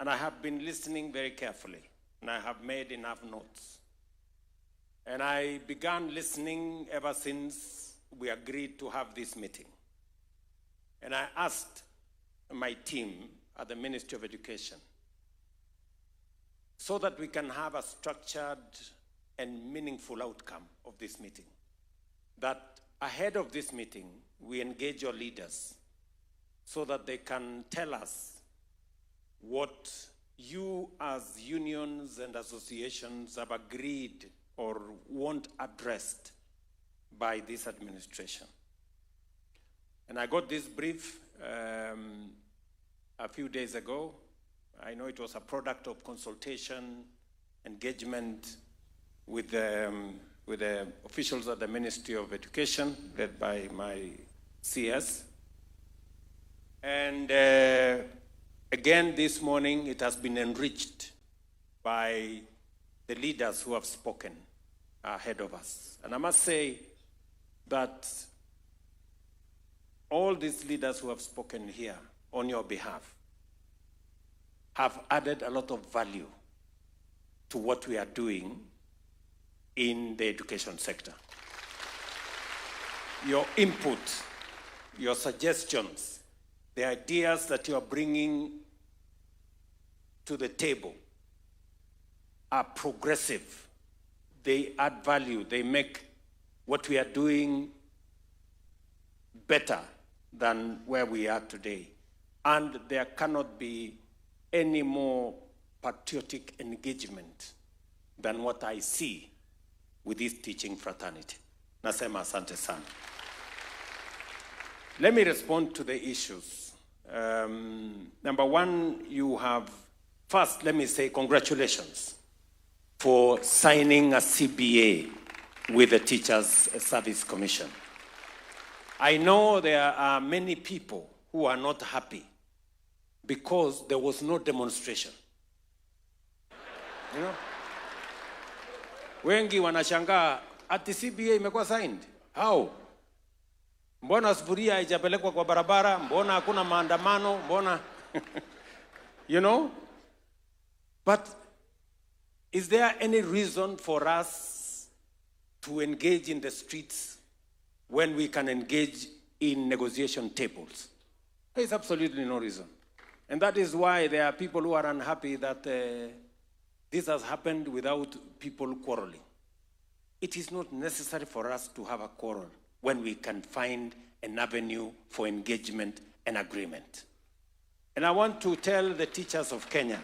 and I have been listening very carefully, and I have made enough notes. And I began listening ever since we agreed to have this meeting. And I asked my team at the Ministry of Education so that we can have a structured and meaningful outcome of this meeting, that ahead of this meeting, we engage your leaders so that they can tell us what you as unions and associations have agreed or want addressed by this administration. And I got this brief a few days ago. I know it was a product of consultation, engagement with the officials at the Ministry of Education, led by my CS. And again, this morning, it has been enriched by the leaders who have spoken ahead of us. And I must say that all these leaders who have spoken here on your behalf have added a lot of value to what we are doing in the education sector. Your input, your suggestions, the ideas that you are bringing to the table are progressive. They add value. They make what we are doing better than where we are today. And there cannot be any more patriotic engagement than what I see with this teaching fraternity. Nasema asante sana. Let me respond to the issues. Number one, first, let me say congratulations for signing a CBA with the Teachers Service Commission. I know there are many people who are not happy because there was no demonstration. You know? Wengi wanashangaa ati CBA imekuwa signed. How? Mbona sufuria haijapelekwa kwa barabara? Mbona hakuna maandamano? Mbona you know? But is there any reason for us to engage in the streets when we can engage in negotiation tables? There is absolutely no reason. And that is why there are people who are unhappy that this has happened without people quarreling. It is not necessary for us to have a quarrel when we can find an avenue for engagement and agreement. And I want to tell the teachers of Kenya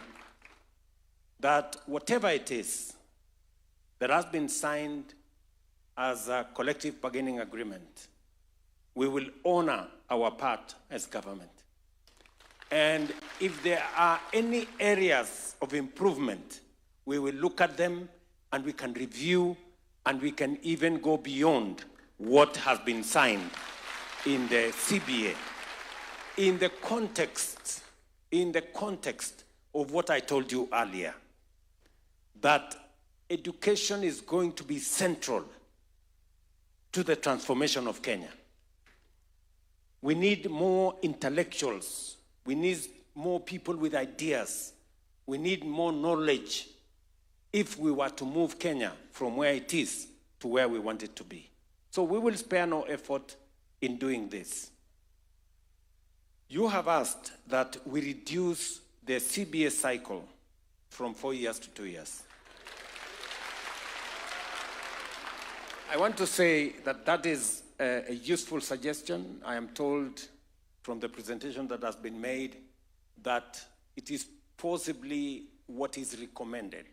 that whatever it is that has been signed as a collective bargaining agreement, we will honor our part as government. And if there are any areas of improvement, we will look at them and we can review and we can even go beyond what has been signed in the CBA. In the context of what I told you earlier, that education is going to be central to the transformation of Kenya. We need more intellectuals. We need more people with ideas. We need more knowledge if we were to move Kenya from where it is to where we want it to be. So we will spare no effort in doing this. You have asked that we reduce the CBA cycle from 4 years to 2 years. I want to say that that is a useful suggestion. I am told from the presentation that has been made that it is possibly what is recommended,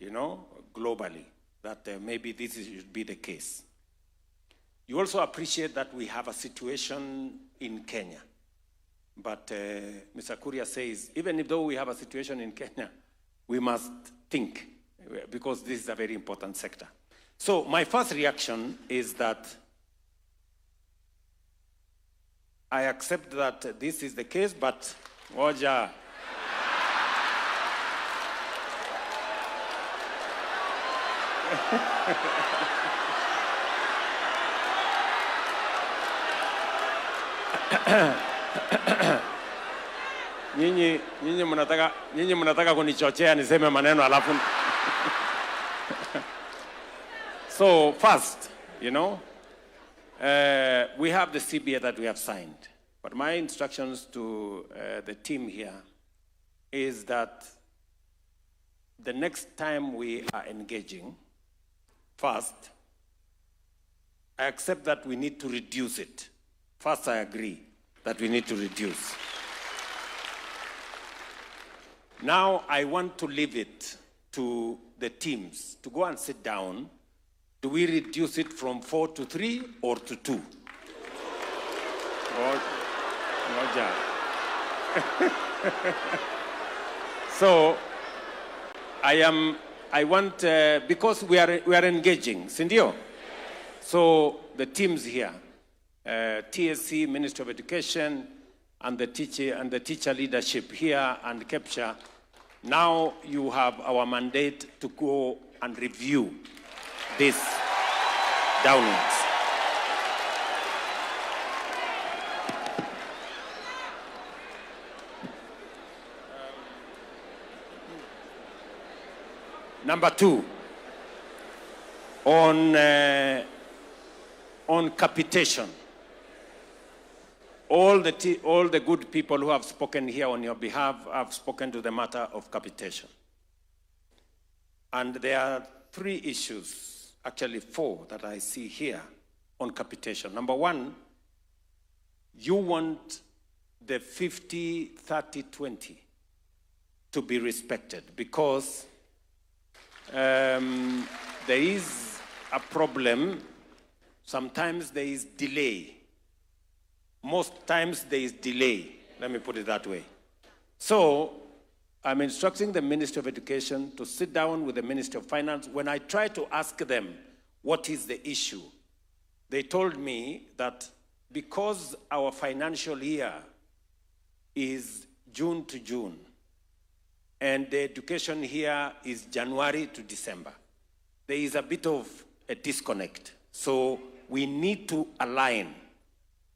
you know, globally, that maybe this should be the case. You also appreciate that we have a situation in Kenya. But Mr. Kuria says, even though we have a situation in Kenya, we must think, because this is a very important sector. So my first reaction is that I accept that this is the case, but Oja. nyinyi mnataka kunichochea niseme maneno alafu. So first, you know, we have the CBA that we have signed. But my instructions to the team here is that the next time we are engaging, first, I accept that we need to reduce it. First, I agree that we need to reduce. Now, I want to leave it to the teams to go and sit down. Do we reduce it from 4 to 3 or to 2? Roger. So, I want, because we are engaging, Sindio? So the teams here, TSC, Ministry of Education, and the teacher leadership here and capture, now you have our mandate to go and review this downwards. Number 2, on capitation. All the good people who have spoken here on your behalf have spoken to the matter of capitation. And there are 3 issues, actually 4, that I see here on capitation. Number 1, you want the 50-30-20 to be respected because there is a problem. Sometimes there is delay. Most times there is delay. Let me put it that way. So I'm instructing the Ministry of Education to sit down with the Ministry of Finance. When I try to ask them what is the issue, they told me that because our financial year is June to June, and the education here is January to December, there is a bit of a disconnect. So we need to align.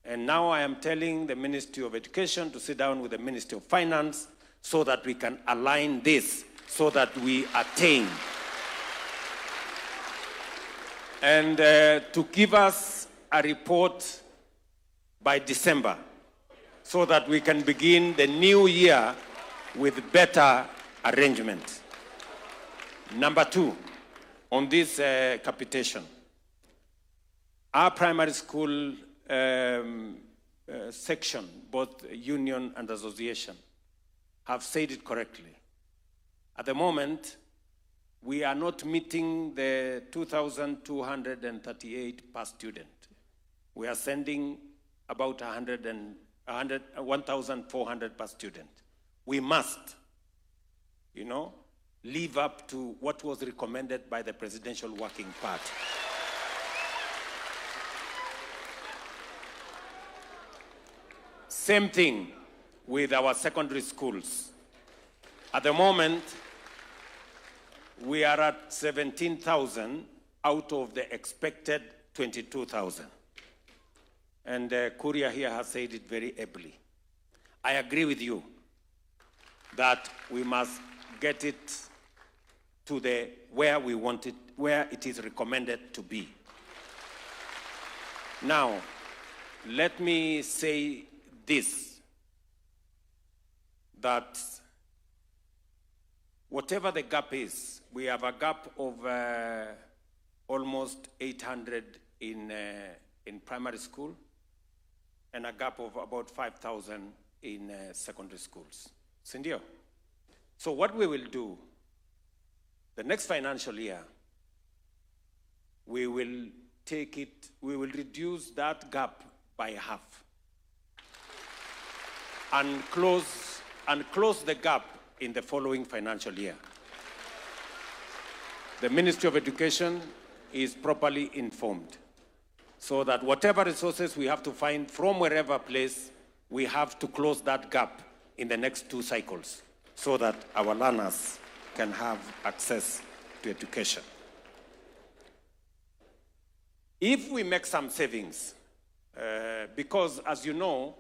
And now I am telling the Ministry of Education to sit down with the Ministry of Finance so that we can align this, so that we attain. And to give us a report by December so that we can begin the new year with better arrangement. Number 2, on this capitation. Our primary school section, both union and association, have said it correctly. At the moment, we are not meeting the 2,238 per student. We are sending about 1,400 per student. We must, live up to what was recommended by the Presidential Working Party. Same thing with our secondary schools. At the moment, we are at 17,000 out of the expected 22,000. And Kuria here has said it very ably. I agree with you that we must get it to where we want it, where it is recommended to be. Now, let me say this, that whatever the gap is, we have a gap of almost 800 in primary school and a gap of about 5,000 in secondary schools. Sindio? So what we will do, the next financial year, we will reduce that gap by half and close the gap in the following financial year. The Ministry of Education is properly informed so that whatever resources we have to find from wherever place, we have to close that gap in the next 2 cycles so that our learners can have access to education. If we make some savings, because as you know,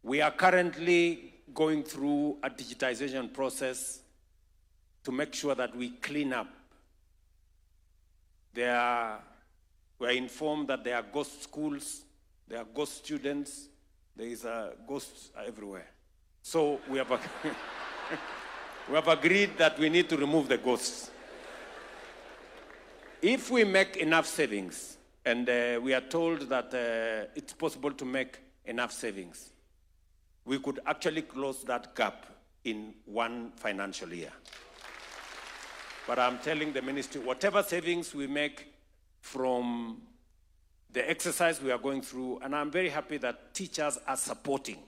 we are currently going through a digitization process to make sure that we clean up. We're informed that there are ghost schools, there are ghost students, there is a ghosts everywhere. So we have, we have agreed that we need to remove the ghosts. If we make enough savings, and we are told that it's possible to make enough savings, we could actually close that gap in one financial year. But I'm telling the ministry, whatever savings we make from the exercise we are going through, and I'm very happy that teachers are supporting,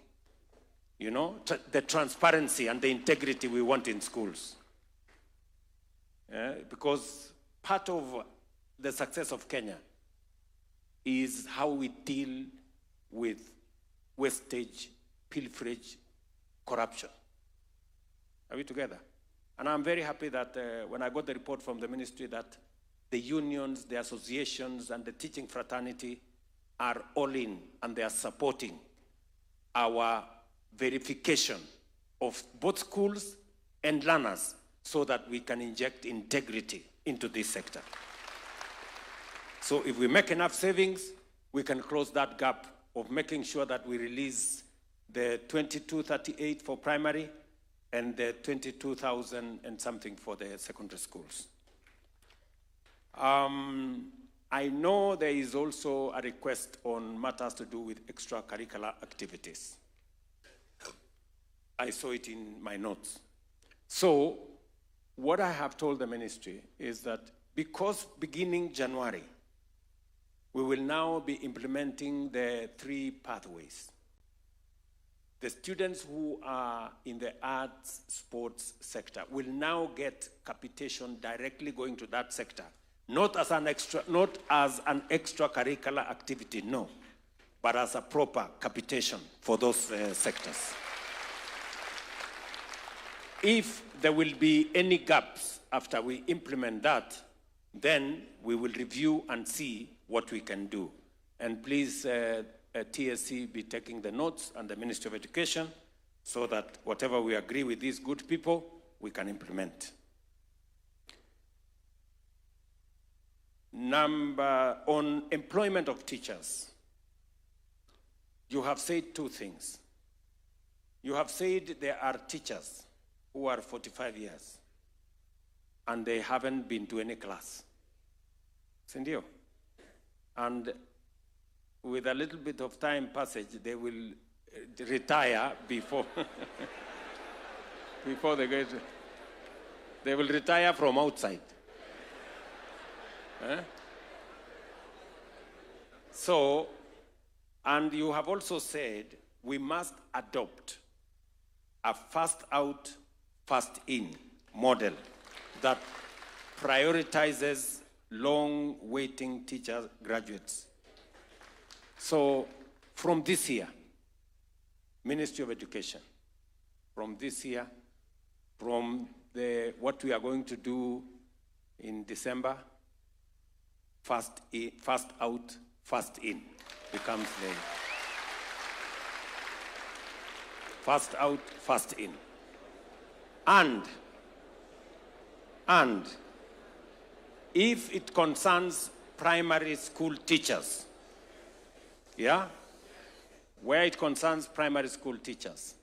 you know, the transparency and the integrity we want in schools. Because part of the success of Kenya is how we deal with wastage, pilferage, corruption. Are we together? And I'm very happy that when I got the report from the ministry that the unions, the associations, and the teaching fraternity are all in, and they are supporting our verification of both schools and learners so that we can inject integrity into this sector. So if we make enough savings, we can close that gap of making sure that we release the 2238 for primary and the 22,000 and something for the secondary schools. I know there is also a request on matters to do with extracurricular activities. I saw it in my notes. So what I have told the ministry is that because beginning January, we will now be implementing the 3 pathways. The students who are in the arts, sports sector will now get capitation directly going to that sector. Not as an extracurricular activity, no, but as a proper capitation for those sectors. If there will be any gaps after we implement that, then we will review and see what we can do. And please, TSC be taking the notes and the Ministry of Education so that whatever we agree with these good people, we can implement. On employment of teachers, you have said 2 things. You have said there are teachers who are 45 years and they haven't been to any class. Sindio? And with a little bit of time passage, they will retire before, before they get, they will retire from outside. So, and you have also said we must adopt a first out, first in model that prioritizes long waiting teacher graduates. So from this year, Ministry of Education, from this year, from what we are going to do in December, first out, first in becomes the first out, first in. And if it concerns primary school teachers, yeah, where it concerns primary school teachers,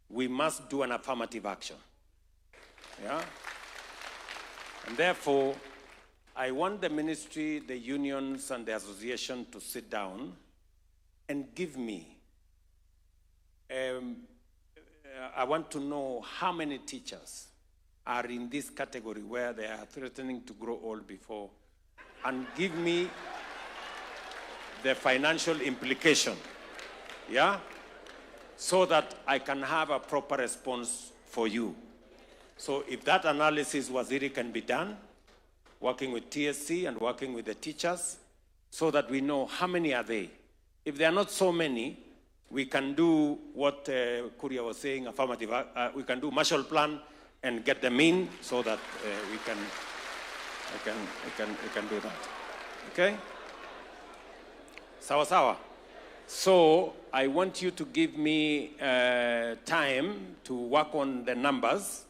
we must do an affirmative action. Yeah? And therefore, I want the ministry, the unions, and the association to sit down and give me, I want to know how many teachers are in this category where they are threatening to grow old before, and give me the financial implication, yeah? So that I can have a proper response for you. So if that analysis can be done, working with TSC and working with the teachers, so that we know how many are they. If there are not so many, we can do what Kuria was saying, affirmative, we can do Marshall Plan and get them in so that we can do that. Okay? Sawa sawa. So I want you to give me time to work on the numbers,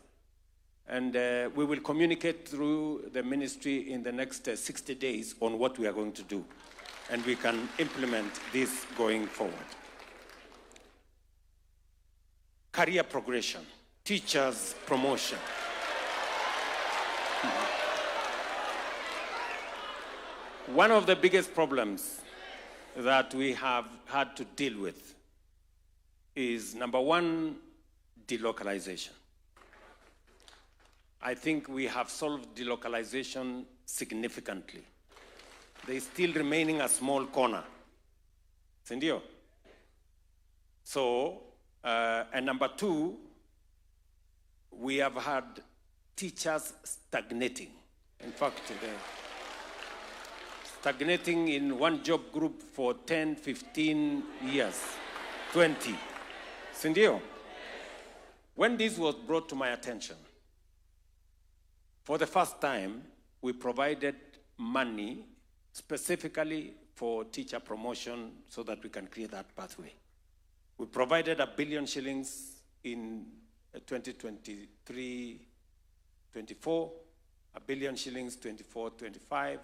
and we will communicate through the ministry in the next 60 days on what we are going to do, and we can implement this going forward. Career progression, teachers' promotion. One of the biggest problems that we have had to deal with is, number one, delocalization. I think we have solved delocalization significantly. There is still remaining a small corner. Sindio? So, and number two, we have had teachers stagnating. In fact, stagnating in one job group for 10, 15 years, 20. Sindio? When this was brought to my attention, for the first time, we provided money specifically for teacher promotion so that we can create that pathway. We provided R1 billion in 2023-24, R1 billion 24-25, R1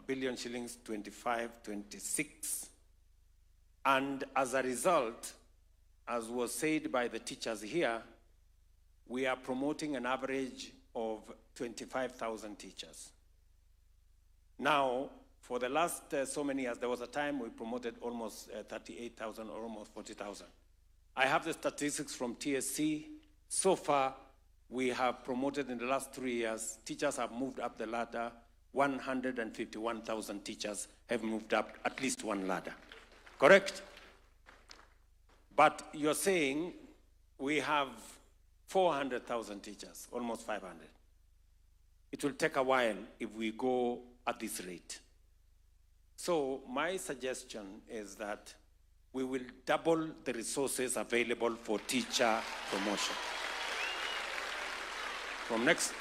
billion 25-26. And as a result, as was said by the teachers here, we are promoting an average of 25,000 teachers. Now, for the last so many years, there was a time we promoted almost 38,000 or almost 40,000. I have the statistics from TSC. So far, we have promoted in the last 3 years, teachers have moved up the ladder. 151,000 teachers have moved up at least one ladder. Correct? But you're saying we have 400,000 teachers, almost 500. It will take a while if we go at this rate. So my suggestion is that we will double the resources available for teacher promotion. From next,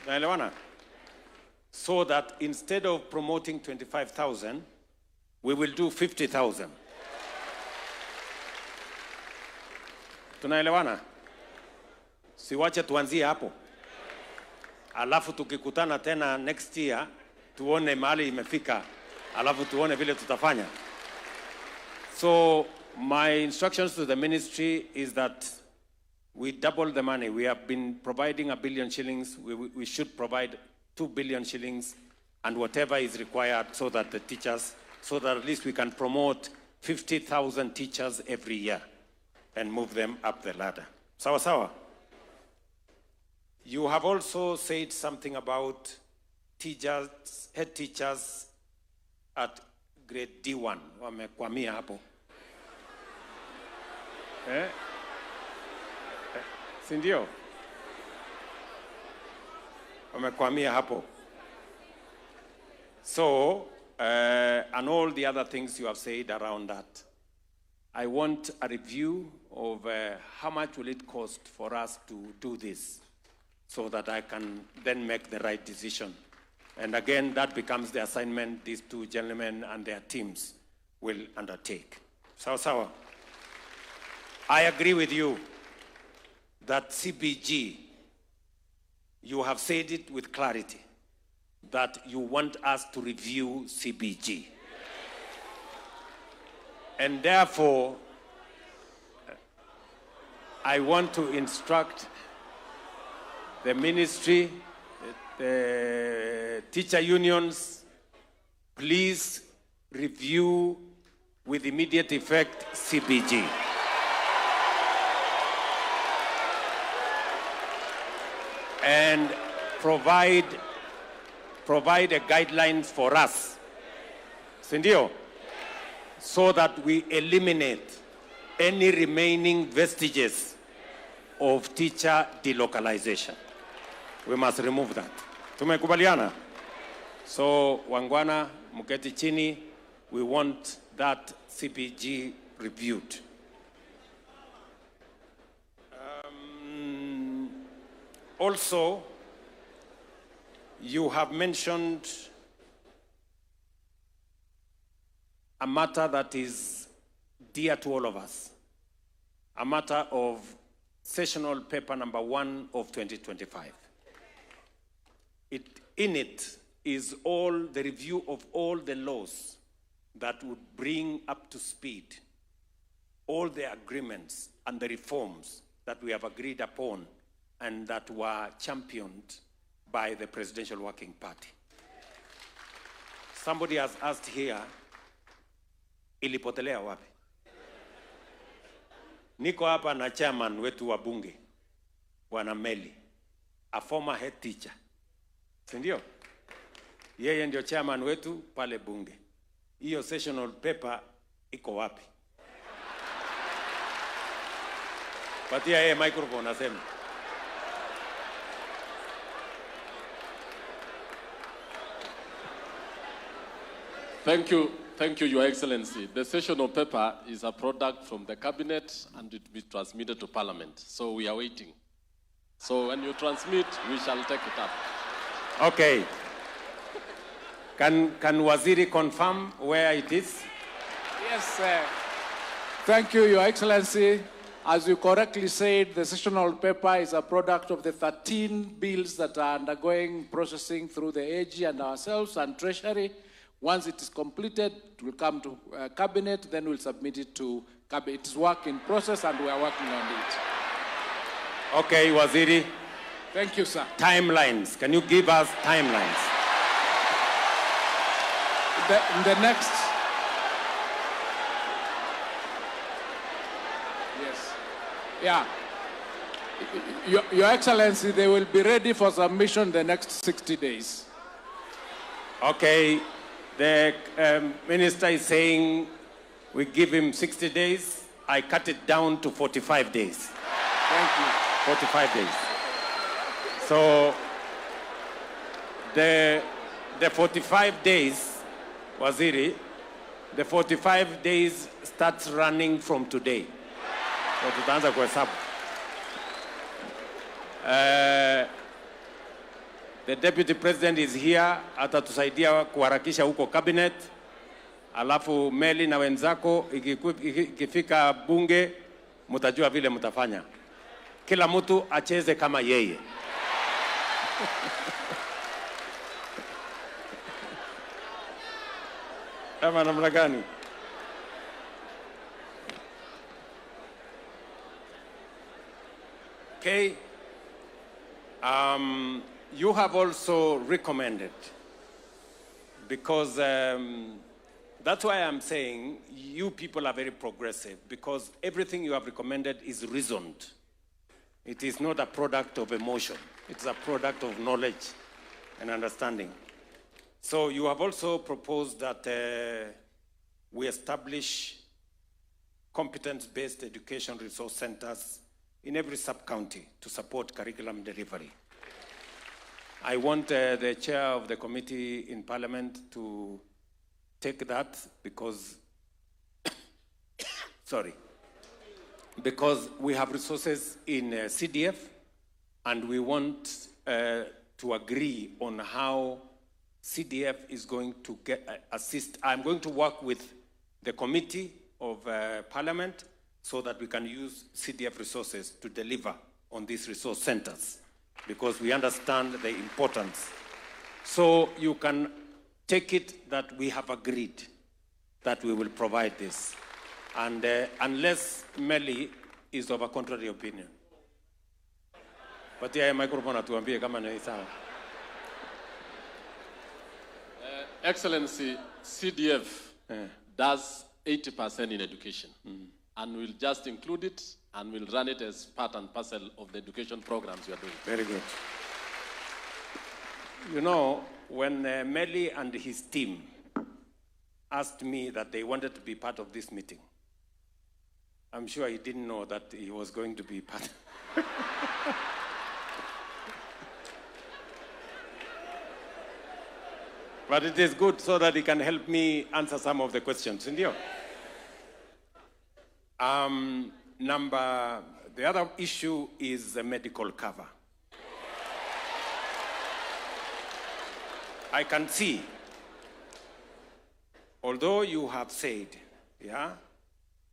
naelewana? So that instead of promoting 25,000, we will do 50,000. Tunaelewana? Siwache tuanzie hapo. Alafu tukikutana tena next year, tuone mahali imefika. Alafu tuone vile tutafanya. So my instructions to the ministry is that we double the money. We have been providing R1 billion. We should provide 2 billion shillings and whatever is required so that the teachers, so that at least we can promote 50,000 teachers every year and move them up the ladder. Sawa sawa. You have also said something about teachers, head teachers at grade D1. Wamekwamia hapo. Sindio? Wamekwamia hapo. So, and all the other things you have said around that. I want a review of how much will it cost for us to do this so that I can then make the right decision. And again, that becomes the assignment these two gentlemen and their teams will undertake. Sawa sawa. I agree with you that CBG, you have said it with clarity, that you want us to review CBG. And therefore, I want to instruct the ministry, the teacher unions, please review with immediate effect CBG. And provide a guideline for us, Sindio, so that we eliminate any remaining vestiges of teacher delocalization. We must remove that. Tumekubaliana? So, wangwana, muketi chini, we want that CBG reviewed. Also, you have mentioned a matter that is dear to all of us, a matter of sessional paper number 1 of 2025. In it is all the review of all the laws that would bring up to speed all the agreements and the reforms that we have agreed upon and that were championed by the Presidential Working Party. Somebody has asked here, ilipotelea wapi? Niko hapa na chairman wetu wa bunge, Bwana Meli, a former head teacher. Sindio? Yeye ndio chairman wetu pale bunge. Hiyo sessional paper iko wapi? Patia yeye microphone aseme. Thank you, Your Excellency. The sessional paper is a product from the cabinet and it will be transmitted to Parliament. So we are waiting. So when you transmit, we shall take it up. Okay. Can Waziri confirm where it is? Yes, sir. Thank you, Your Excellency. As you correctly said, the sessional paper is a product of the 13 bills that are undergoing processing through the AG and ourselves and Treasury. Once it is completed, it will come to Cabinet, then we'll submit it to Cabinet. It is work in process and we are working on it. Okay, Waziri. Thank you, sir. Timelines. Can you give us timelines? In the next... Yes. Yeah. Your Excellency, they will be ready for submission the next 60 days. Okay. The minister is saying we give him 60 days. I cut it down to 45 days. Thank you. 45 days. So the 45 days, Waziri, the 45 days starts running from today. So tutaanza kuhesabu. The Deputy President is here, atatusaidia kuharakisha huko cabinet. Alafu Meli na wenzako ikifika bunge mtajua vile mtafanya. Kila mtu acheze kama yeye. Kama namna gani? Okay. You have also recommended, because that's why I'm saying you people are very progressive, because everything you have recommended is reasoned. It is not a product of emotion. It's a product of knowledge and understanding. So you have also proposed that we establish competence-based education resource centers in every sub-county to support curriculum delivery. I want the chair of the committee in Parliament to take that because, because we have resources in CDF and we want to agree on how CDF is going to assist. I'm going to work with the committee of Parliament so that we can use CDF resources to deliver on these resource centers, because we understand the importance. So you can take it that we have agreed that we will provide this. And unless Meli is of a contrary opinion. But yeah, microphone atuambie kama ni sawa. Excellency, CDF does 80% in education. And we'll just include it and we'll run it as part and parcel of the education programs we are doing. Very good. You know, when Meli and his team asked me that they wanted to be part of this meeting, I'm sure he didn't know that he was going to be part. But it is good so that he can help me answer some of the questions. The other issue is the medical cover. I can see, although you have said, yeah,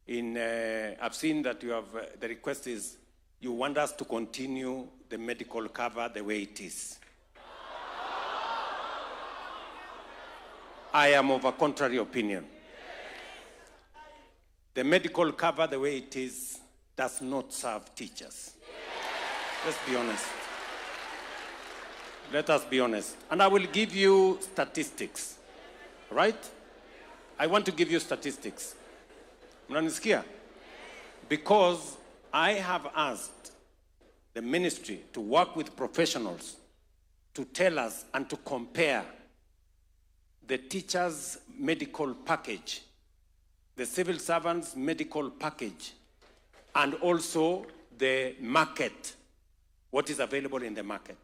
I've seen that you have, the request is you want us to continue the medical cover the way it is. I am of a contrary opinion. The medical cover the way it is does not serve teachers. Let's be honest. Let us be honest. And I will give you statistics, right? I want to give you statistics. Mnanisikia? Because I have asked the ministry to work with professionals to tell us and to compare the teachers' medical package, the civil servants' medical package, and also the market, what is available in the market.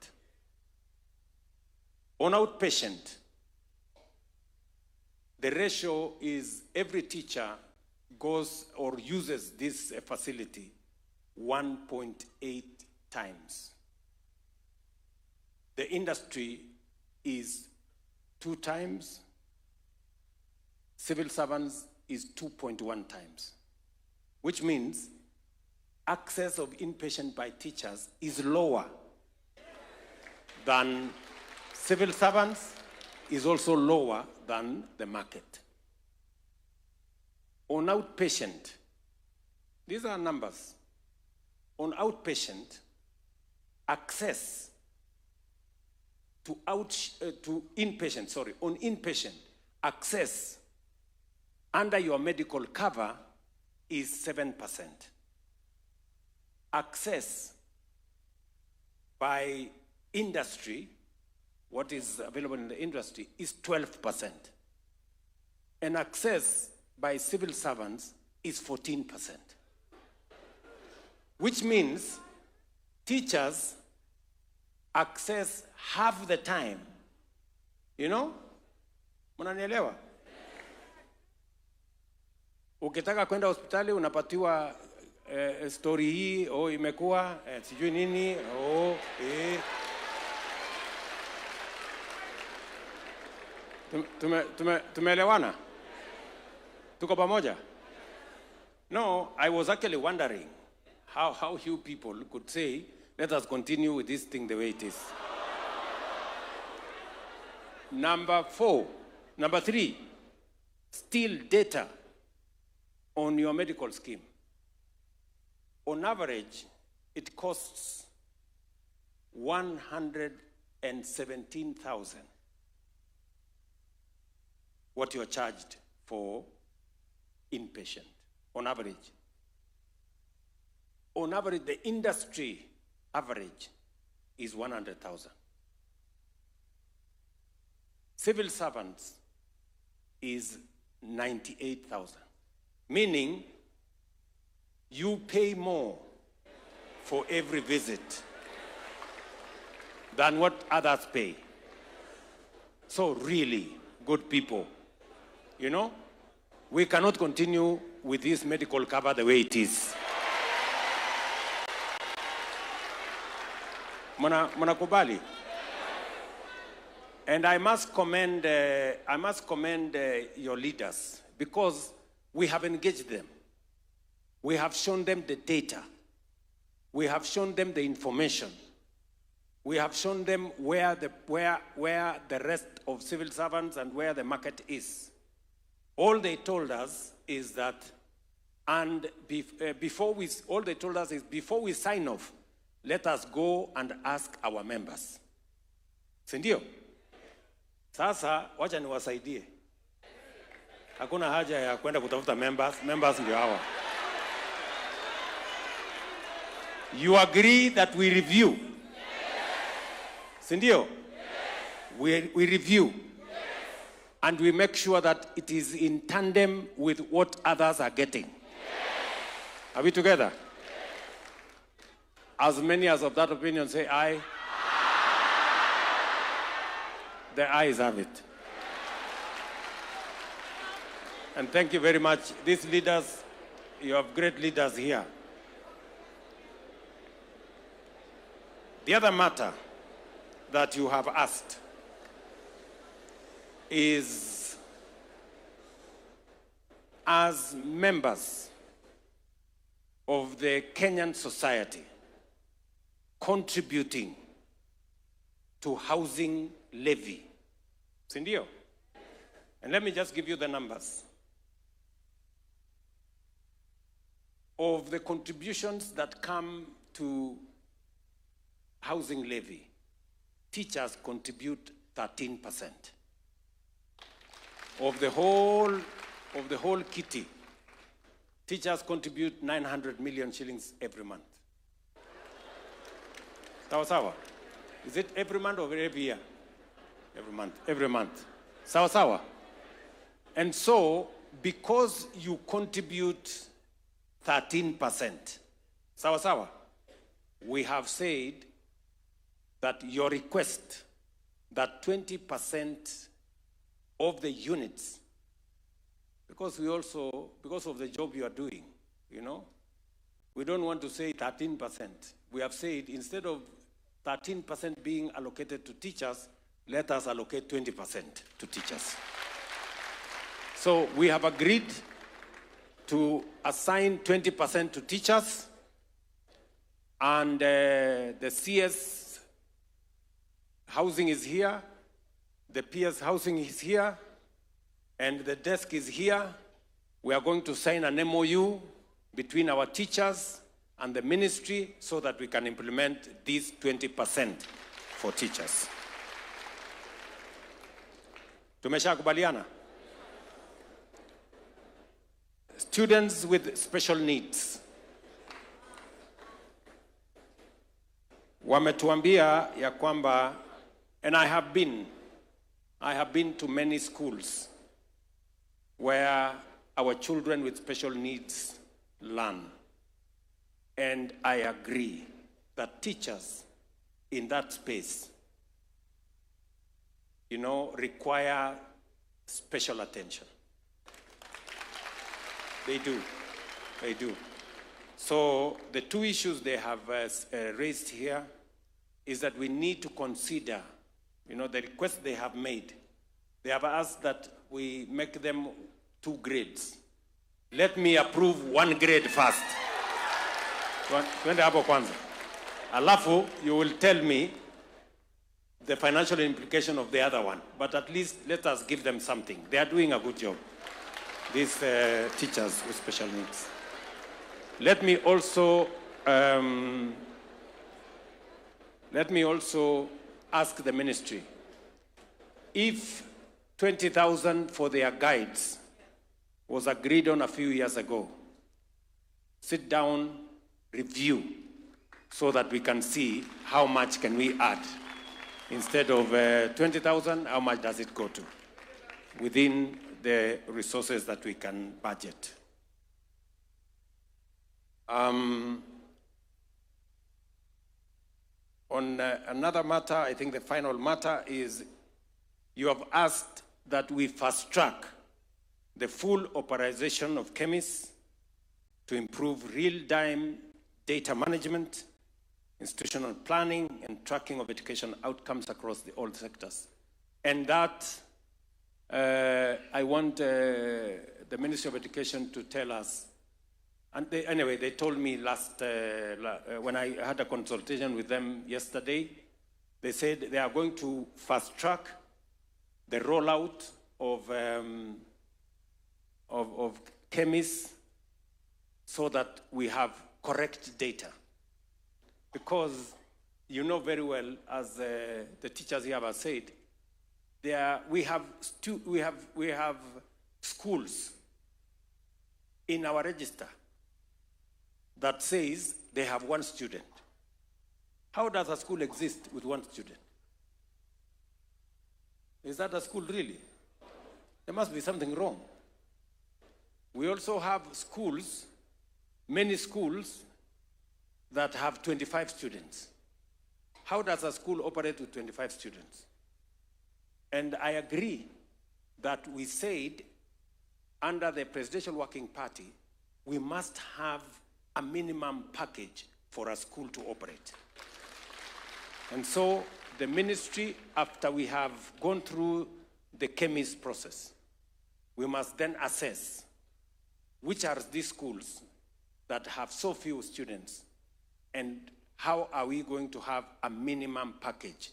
On outpatient, the ratio is every teacher goes or uses this facility 1.8 times. The industry is 2 times. Civil servants is 2.1 times, which means access of inpatient by teachers is lower than civil servants, is also lower than the market. On outpatient, these are numbers. On outpatient, access to inpatient, on inpatient, access under your medical cover is 7%. Access by industry, what is available in the industry, is 12%. And access by civil servants is 14%. Which means teachers access half the time. You know? Mnanielewa? Ukitaka kwenda hospitali unapatiwa story hii, imekuwa sijui nini, Tumeelewana? Tuko pamoja? No, I was actually wondering how you people could say, let us continue with this thing the way it is. Number 3, still data on your medical scheme. On average, it costs 117,000 what you are charged for inpatient, on average. On average, the industry average is 100,000. Civil servants is 98,000, meaning you pay more for every visit than what others pay. So really, good people, you know, we cannot continue with this medical cover the way it is. Mnakubali? And I must commend your leaders, because we have engaged them. We have shown them the data. We have shown them the information. We have shown them where the rest of civil servants and where the market is. All they told us is that, before we sign off, let us go and ask our members. Sindio? Sasa, wacha niwasaidie. Hakuna haja ya kwenda kutafuta members ndio hawa. You agree that we review? Sindio? We review. Yes. And we make sure that it is in tandem with what others are getting. Yes. Are we together? Yes. As many as of that opinion say aye. Aye. The ayes have it. And thank you very much. These leaders, you have great leaders here. The other matter that you have asked is, as members of the Kenyan society contributing to housing levy. Sindio? And let me just give you the numbers. Of the contributions that come to housing levy, teachers contribute 13%. Of the whole kitty, teachers contribute 900 million shillings every month. Sawa sawa? Is it every month or every year? Every month. Every month. Sawa sawa? And so, because you contribute 13%, sawa sawa, we have said that your request that 20% of the units, because of the job you are doing, you know, we don't want to say 13%. We have said instead of 13% being allocated to teachers, let us allocate 20% to teachers. So we have agreed to assign 20% to teachers, and the CS housing is here, the PS housing is here, and the desk is here. We are going to sign an MOU between our teachers and the ministry so that we can implement these 20% for teachers. Tumeshakubaliana? Students with special needs. Wametuambia ya kwamba, and I have been to many schools where our children with special needs learn. And I agree that teachers in that space, you know, require special attention. They do. So the two issues they have raised here is that we need to consider, you know, the request they have made. They have asked that we make them 2 grades. Let me approve 1 grade first. Twende hapo kwanza. Alafu, you will tell me the financial implication of the other one. But at least let us give them something. They are doing a good job, these teachers with special needs. Let me also ask the ministry if 20,000 for their guides was agreed on a few years ago. Sit down, review, so that we can see how much can we add. Instead of 20,000, how much does it go to within the resources that we can budget? On another matter, I think the final matter is you have asked that we fast track the full authorization of chemists to improve real-time data management, institutional planning, and tracking of education outcomes across all sectors. And that, I want the Ministry of Education to tell us. And anyway, they told me when I had a consultation with them yesterday, they said they are going to fast track the rollout of chemists so that we have correct data. Because you know very well, as the teachers here have said, we have schools in our register that says they have 1 student. How does a school exist with 1 student? Is that a school really? There must be something wrong. We also have schools, many schools, that have 25 students. How does a school operate with 25 students? And I agree that we said under the Presidential Working Party, we must have a minimum package for a school to operate. And so the ministry, after we have gone through the chemist process, we must then assess which are these schools that have so few students? And how are we going to have a minimum package?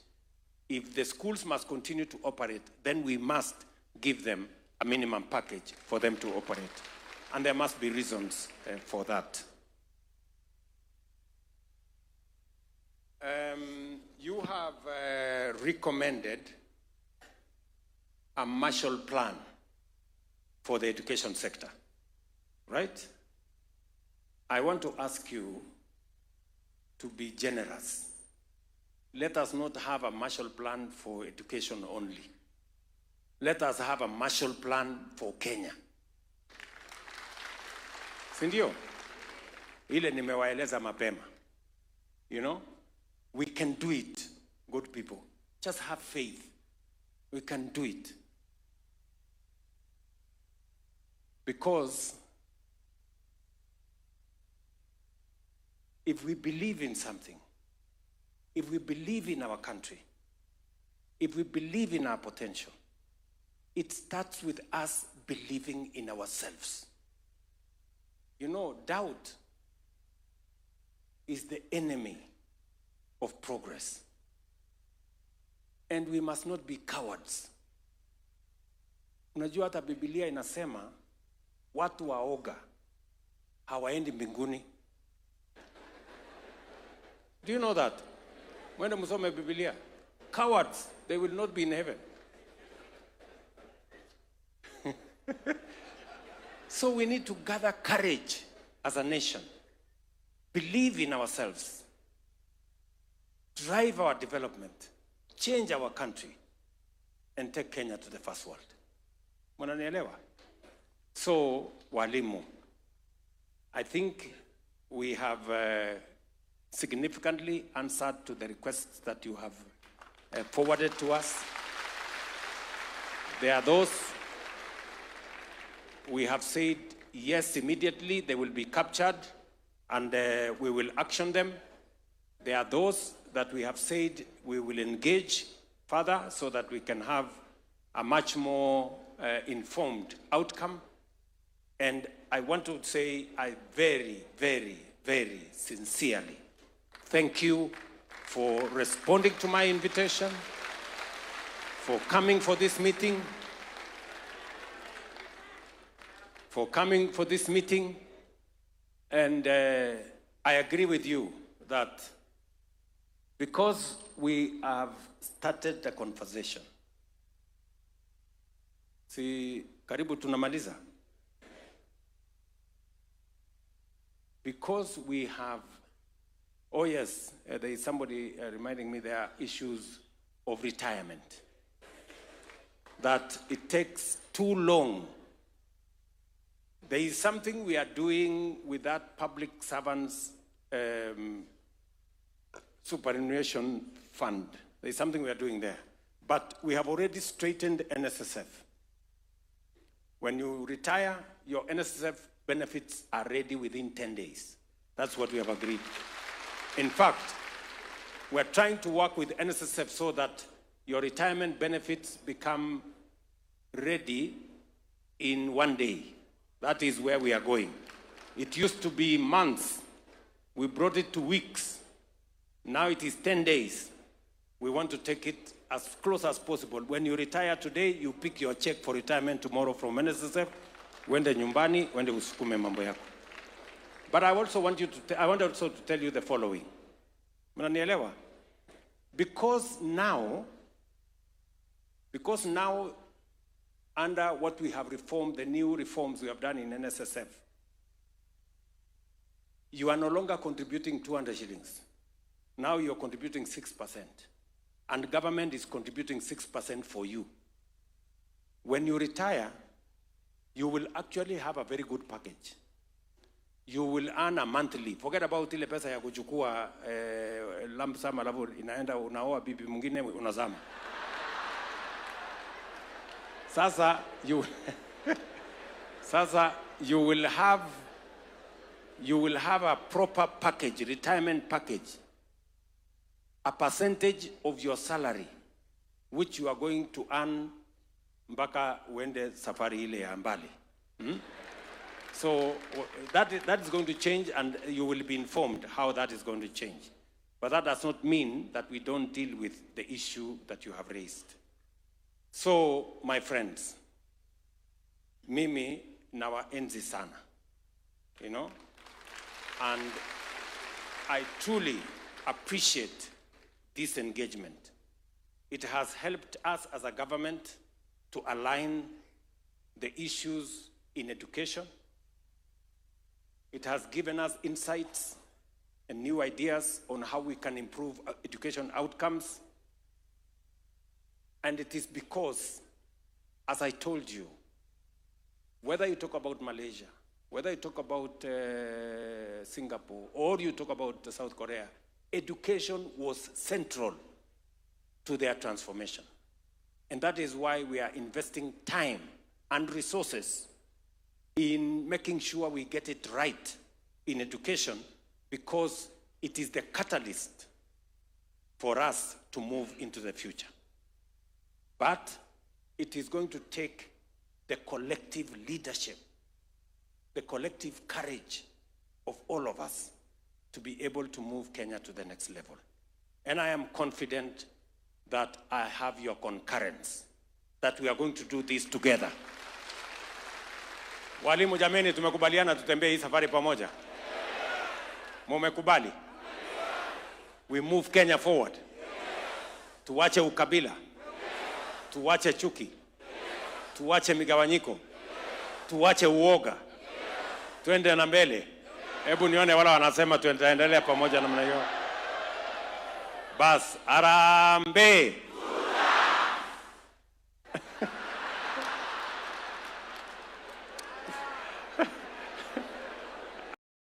If the schools must continue to operate, then we must give them a minimum package for them to operate. And there must be reasons for that. You have recommended a Marshall Plan for the education sector, right? I want to ask you to be generous. Let us not have a Marshall Plan for education only. Let us have a Marshall Plan for Kenya. Sindio? Ile nimewaeleza mapema. You know? We can do it, good people. Just have faith. We can do it. Because if we believe in something, if we believe in our country, if we believe in our potential, it starts with us believing in ourselves. You know, doubt is the enemy of progress. And we must not be cowards. Unajua hata Biblia inasema watu waoga hawaendi mbinguni. Do you know that? When musome Biblia, cowards, they will not be in heaven. So we need to gather courage as a nation, believe in ourselves, drive our development, change our country, and take Kenya to the first world. Mwananielewa? So, walimu, I think we have significantly answered to the requests that you have forwarded to us. There are those we have said, yes, immediately they will be captured and we will action them. There are those that we have said we will engage further so that we can have a much more informed outcome. And I want to say I very, very, very sincerely thank you for responding to my invitation, for coming for this meeting, and I agree with you that because we have started the conversation, si karibu tunamaliza, because we have, oh yes, there is somebody reminding me there are issues of retirement, that it takes too long. There is something we are doing with that public servants superannuation fund. There is something we are doing there. But we have already straightened NSSF. When you retire, your NSSF benefits are ready within 10 days. That's what we have agreed. In fact, we're trying to work with NSSF so that your retirement benefits become ready in 1 day. That is where we are going. It used to be months. We brought it to weeks. Now it is 10 days. We want to take it as close as possible. When you retire today, you pick your check for retirement tomorrow from NSSF. Wende nyumbani, wende usukume mambo yako. But I want also to tell you the following. Mnanielewa? Because now, under what we have reformed, the new reforms we have done in NSSF, you are no longer contributing 200 shillings. Now you're contributing 6%. And government is contributing 6% for you. When you retire, you will actually have a very good package. You will earn a monthly. Forget about ile pesa ya kuchukua lump sum alafu inaenda unaoa bibi mwingine unazama. Sasa you will have a proper package, retirement package, a percentage of your salary, which you are going to earn mpaka uende safari ile ya mbali. So that is going to change, and you will be informed how that is going to change. But that does not mean that we don't deal with the issue that you have raised. So, my friends, mimi nawaenzi sana, you know, and I truly appreciate this engagement. It has helped us as a government to align the issues in education. It has given us insights and new ideas on how we can improve education outcomes. And it is because, as I told you, whether you talk about Malaysia, whether you talk about Singapore, or you talk about South Korea, education was central to their transformation. And that is why we are investing time and resources in making sure we get it right in education, because it is the catalyst for us to move into the future. But it is going to take the collective leadership, the collective courage of all of us to be able to move Kenya to the next level. And I am confident that I have your concurrence, that we are going to do this together. Walimu jameni, tumekubaliana tutembee hii safari pamoja. Mumekubali? We move Kenya forward. Tuwache ukabila. Tuwache chuki. Tuwache migawanyiko. Tuwache uoga. Tuende na mbele. Hebu nione wala wanasema tuendelea pamoja namna hiyo. Bas, Harambee.